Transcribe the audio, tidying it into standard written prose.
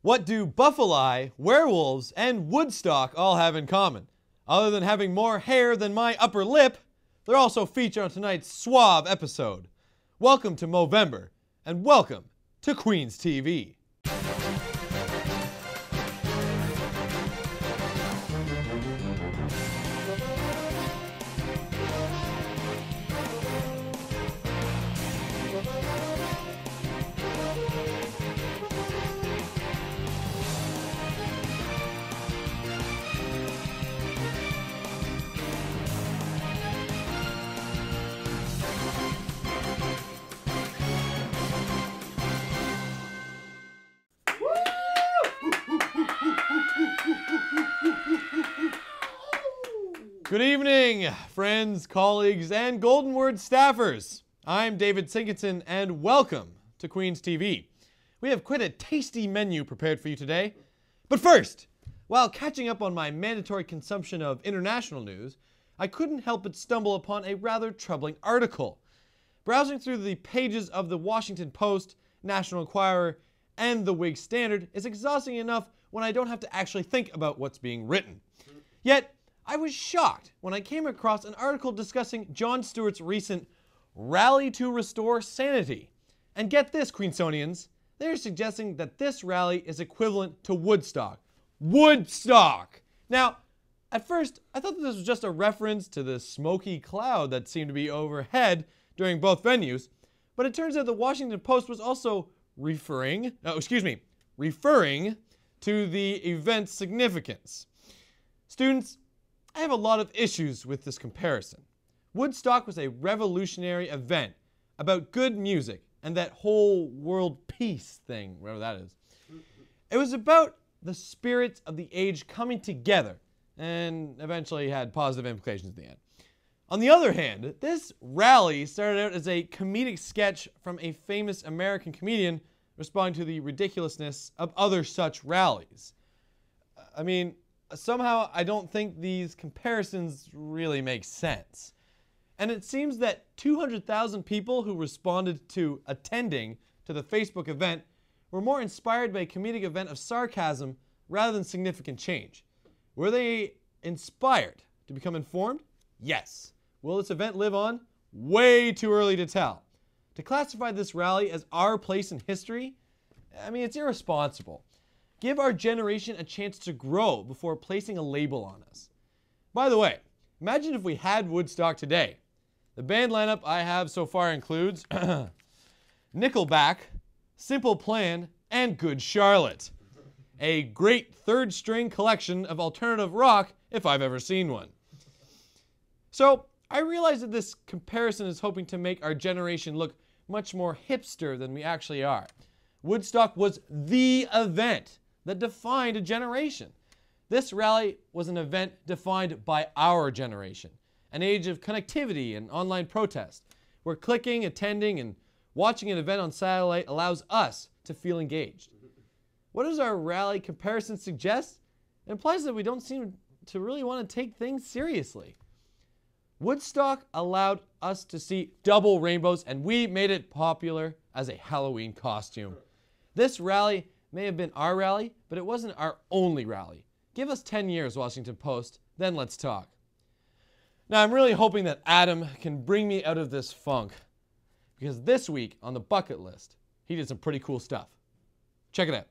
What do buffalo, werewolves, and Woodstock all have in common? Other than having more hair than my upper lip, they're also featured on tonight's Suave episode. Welcome to Movember, and welcome to Queens TV. Good evening, friends, colleagues, and Golden Word staffers. I'm David Sinkinson, and welcome to Queens TV. We have quite a tasty menu prepared for you today. But first, while catching up on my mandatory consumption of international news, I couldn't help but stumble upon a rather troubling article. Browsing through the pages of the Washington Post, National Enquirer, and the Whig Standard is exhausting enough when I don't have to actually think about what's being written. Yet, I was shocked when I came across an article discussing Jon Stewart's recent rally to restore sanity. And get this, Queensonians, they're suggesting that this rally is equivalent to Woodstock. Woodstock! Now, at first, I thought that this was just a reference to the smoky cloud that seemed to be overhead during both venues, but it turns out the Washington Post was also referring to the event's significance. Students, I have a lot of issues with this comparison. Woodstock was a revolutionary event about good music and that whole world peace thing, whatever that is. It was about the spirits of the age coming together and eventually had positive implications at the end. On the other hand, this rally started out as a comedic sketch from a famous American comedian responding to the ridiculousness of other such rallies. I mean, somehow I don't think these comparisons really make sense. And it seems that 200,000 people who responded to attending to the Facebook event were more inspired by a comedic event of sarcasm rather than significant change. Were they inspired to become informed? Yes. Will this event live on? Way too early to tell. To classify this rally as our place in history, I mean, it's irresponsible. Give our generation a chance to grow before placing a label on us. By the way, imagine if we had Woodstock today. The band lineup I have so far includes Nickelback, Simple Plan, and Good Charlotte. A great third-string collection of alternative rock if I've ever seen one. So, I realize that this comparison is hoping to make our generation look much more hipster than we actually are. Woodstock was the event that defined a generation. This rally was an event defined by our generation, an age of connectivity and online protest, where clicking, attending, and watching an event on satellite allows us to feel engaged. What does our rally comparison suggest? It implies that we don't seem to really want to take things seriously. Woodstock allowed us to see double rainbows, and we made it popular as a Halloween costume. This rally may have been our rally, but it wasn't our only rally. Give us 10 years, Washington Post, then let's talk. Now, I'm really hoping that Adam can bring me out of this funk, because this week on the bucket list, he did some pretty cool stuff. Check it out.